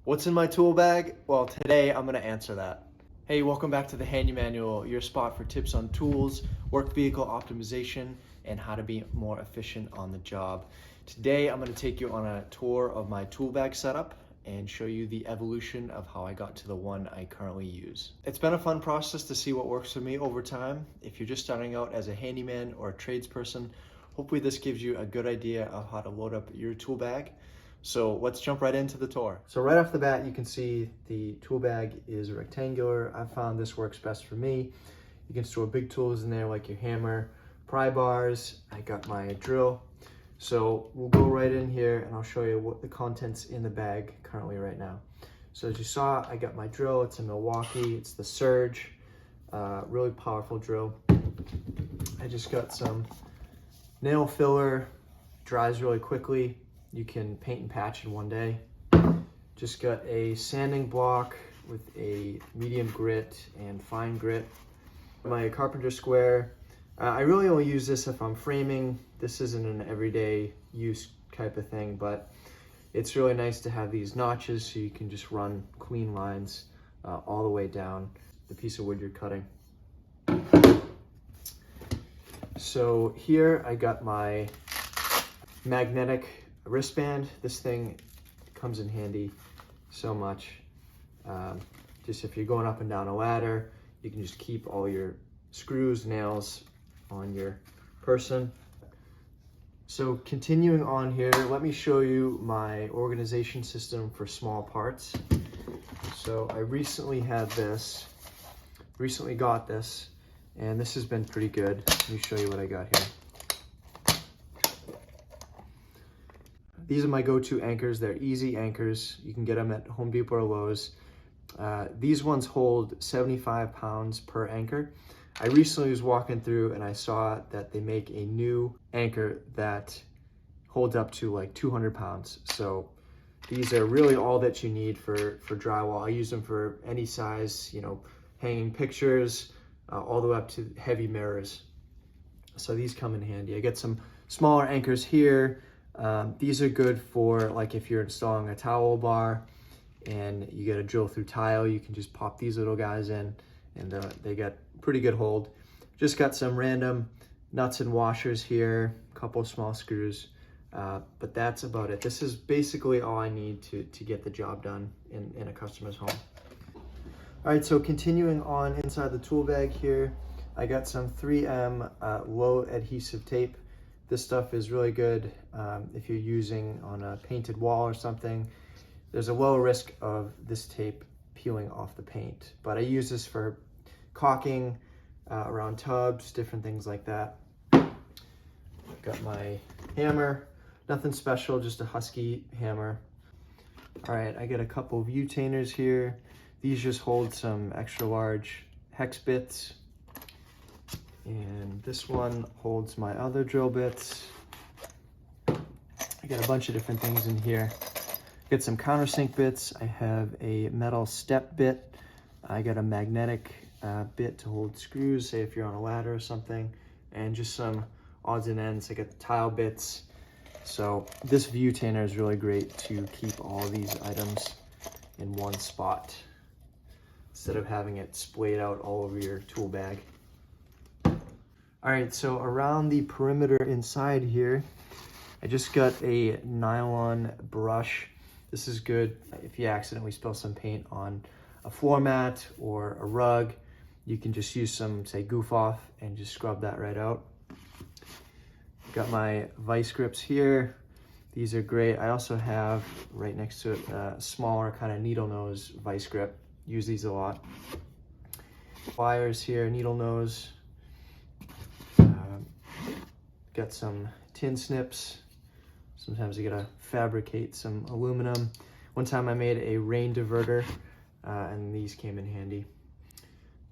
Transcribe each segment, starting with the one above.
What's in my tool bag? Well, today I'm going to answer that. Hey, welcome back to the Handy Manual, your spot for tips on tools, work vehicle optimization, and how to be more efficient on the job. Today I'm going to take you on a tour of my tool bag setup and show you the evolution of how I got to the one I currently use. It's been a fun process to see what works for me over time. If you're just starting out as a handyman or a tradesperson, hopefully this gives you a good idea of how to load up your tool bag. So let's jump right into the tour. So right off the bat, you can see the tool bag is rectangular. I found this works best for me. You can store big tools in there like your hammer, pry bars. I got my drill. So we'll go right in here and I'll show you what the contents in the bag currently right now. So as you saw, I got my drill. It's a Milwaukee. It's the Surge. Really powerful drill. I just got some nail filler. Dries really quickly. You can paint and patch in one day. Just got a sanding block with a medium grit and fine grit. My Carpenter Square. I really only use this if I'm framing. This isn't an everyday use type of thing, but it's really nice to have these notches so you can just run clean lines all the way down the piece of wood you're cutting. So here I got my magnetic wristband. This thing comes in handy so much. Just if you're going up and down a ladder, you can just keep all your screws, nails on your person. So continuing on here, let me show you my organization system for small parts. So I recently got this, and this has been pretty good. Let me show you what I got here. These are my go-to anchors. They're easy anchors. You can get them at Home Depot or Lowe's. These ones hold 75 pounds per anchor. I recently was walking through and I saw that they make a new anchor that holds up to like 200 pounds. So these are really all that you need for drywall. I use them for any size, hanging pictures, all the way up to heavy mirrors. So these come in handy. I get some smaller anchors here. These are good for like if you're installing a towel bar and you get a drill through tile, you can just pop these little guys in and they get pretty good hold. Just got some random nuts and washers here, a couple small screws, but that's about it. This is basically all I need to get the job done in a customer's home. All right, so continuing on inside the tool bag here, I got some 3M Low Adhesive Tape. This stuff is really good if you're using on a painted wall or something. There's a low risk of this tape peeling off the paint, but I use this for caulking around tubs, different things like that. Got my hammer, nothing special, just a Husky hammer. All right, I got a couple of U-tainers here. These just hold some extra large hex bits. And this one holds my other drill bits. I got a bunch of different things in here. Get some countersink bits. I have a metal step bit. I got a magnetic bit to hold screws, say if you're on a ladder or something, and just some odds and ends. I got the tile bits. So this view-tainer is really great to keep all these items in one spot instead of having it splayed out all over your tool bag. All right, so around the perimeter inside here, I just got a nylon brush. This is good if you accidentally spill some paint on a floor mat or a rug. You can just use some, say, goof off and just scrub that right out. Got my vice grips here. These are great. I also have right next to it a smaller kind of needle nose vice grip. Use these a lot. Pliers here, needle nose. Got some tin snips. Sometimes you gotta fabricate some aluminum. One time I made a rain diverter and these came in handy.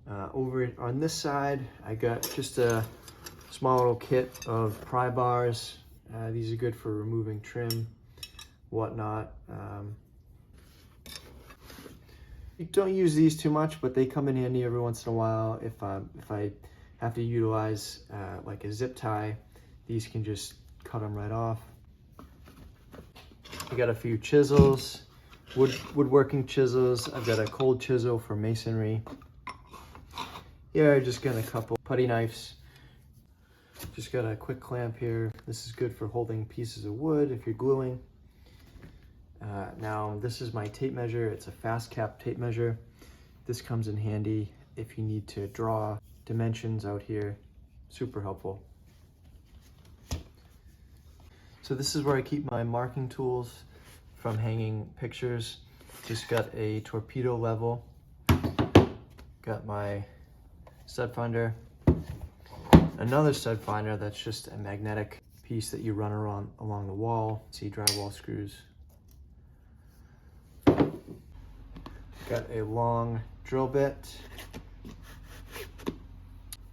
Over on this side, I got just a small little kit of pry bars. These are good for removing trim, whatnot. You don't use these too much, but they come in handy every once in a while. If I have to utilize like a zip tie, these can just cut them right off. I got a few chisels. woodworking chisels. I've got a cold chisel for masonry. Here I just got a couple putty knives. Just got a quick clamp here. This is good for holding pieces of wood if you're gluing. Now this is my tape measure. It's a fast cap tape measure. This comes in handy if you need to draw dimensions out here. Super helpful. So this is where I keep my marking tools from hanging pictures. Just got a torpedo level. Got my stud finder. Another stud finder that's just a magnetic piece that you run around along the wall. See drywall screws. Got a long drill bit.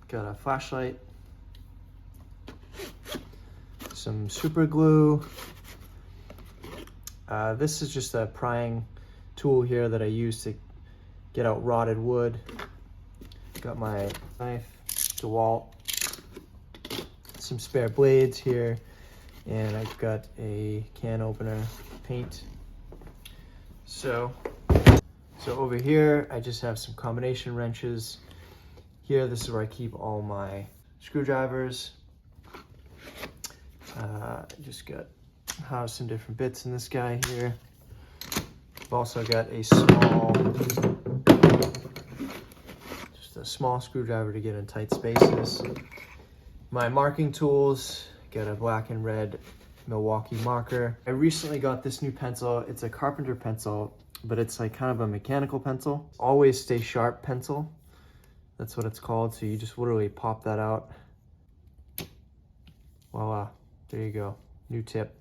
Got a flashlight. Some super glue. This is just a prying tool here that I use to get out rotted wood. Got my knife, DeWalt, some spare blades here, and I've got a can opener, paint. So over here, I just have some combination wrenches. Here, this is where I keep all my screwdrivers. Just got some different bits in this guy here. I've also got a small screwdriver to get in tight spaces. My marking tools, got a black and red Milwaukee marker. I recently got this new pencil. It's a Carpenter pencil, but it's like kind of a mechanical pencil. Always Stay Sharp pencil. That's what it's called. So you just literally pop that out. Voila, there you go, new tip.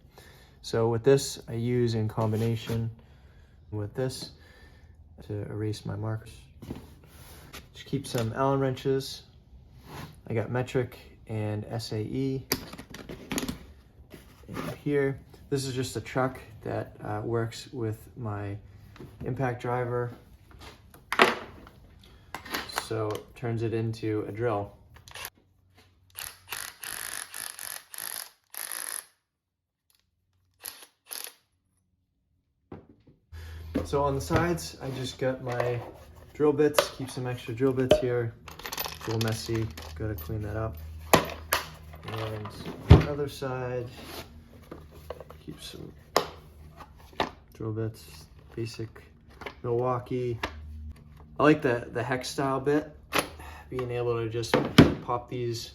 So with this, I use in combination with this to erase my markers. Just keep some Allen wrenches. I got metric and SAE. And here, this is just a chuck that works with my impact driver. So it turns it into a drill. So on the sides, I just got my drill bits, keep some extra drill bits here. It's a little messy, gotta clean that up. And on the other side, keep some drill bits, basic Milwaukee. I like the hex style bit, being able to just pop these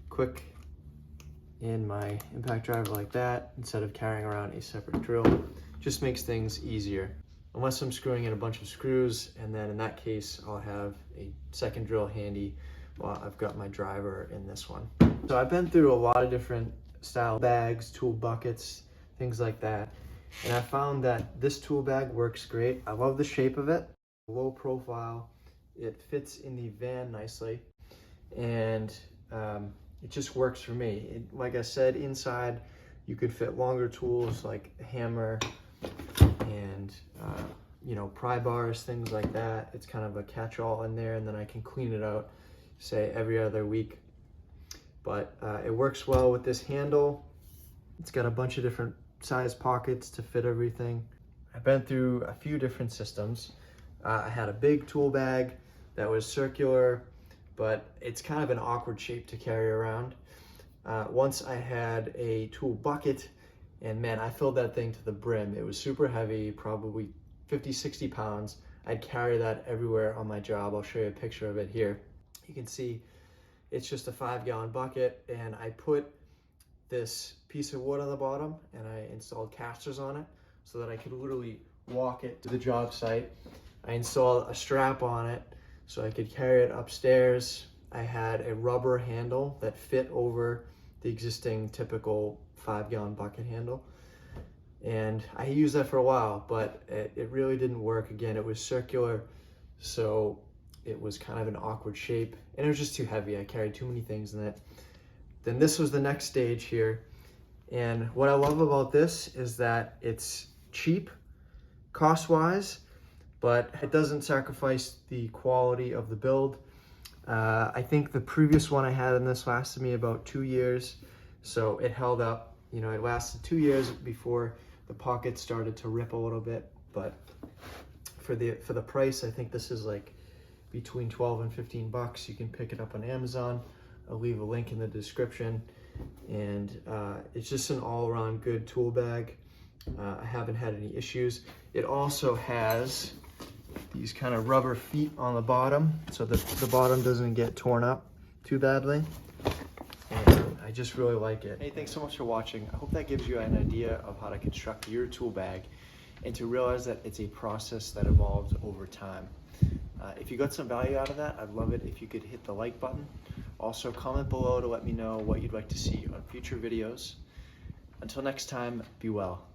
quick in my impact driver like that instead of carrying around a separate drill. Just makes things easier. Unless I'm screwing in a bunch of screws, and then in that case, I'll have a second drill handy while I've got my driver in this one. So I've been through a lot of different style bags, tool buckets, things like that. And I found that this tool bag works great. I love the shape of it, low profile. It fits in the van nicely, and it just works for me. Like I said, inside you could fit longer tools like a hammer and you know, pry bars, things like that. It's kind of a catch-all in there, and then I can clean it out, say, every other week. But it works well with this handle. It's got a bunch of different size pockets to fit everything. I've been through a few different systems. I had a big tool bag that was circular, but it's kind of an awkward shape to carry around. Once I had a tool bucket, and man, I filled that thing to the brim. It was super heavy, probably 50, 60 pounds. I'd carry that everywhere on my job. I'll show you a picture of it here. You can see it's just a 5-gallon bucket, and I put this piece of wood on the bottom and I installed casters on it so that I could literally walk it to the job site. I installed a strap on it so I could carry it upstairs. I had a rubber handle that fit over the existing typical 5-gallon bucket handle, and I used that for a while, but it really didn't work. Again, it was circular, so it was kind of an awkward shape, and it was just too heavy. I carried too many things in it. Then this was the next stage here, and what I love about this is that it's cheap cost-wise, but it doesn't sacrifice the quality of the build. I think the previous one I had in this lasted me about 2 years, so it held up. You know, it lasted 2 years before the pockets started to rip a little bit. but for the price, I think this is like between 12 and 15 bucks. You can pick it up on Amazon. I'll leave a link in the description. And it's just an all-around good tool bag. I haven't had any issues. It also has these kind of rubber feet on the bottom, so the bottom doesn't get torn up too badly. And I just really like it. Hey, thanks so much for watching. I hope that gives you an idea of how to construct your tool bag and to realize that it's a process that evolves over time. If you got some value out of that, I'd love it if you could hit the like button. Also, comment below to let me know what you'd like to see on future videos. Until next time, be well.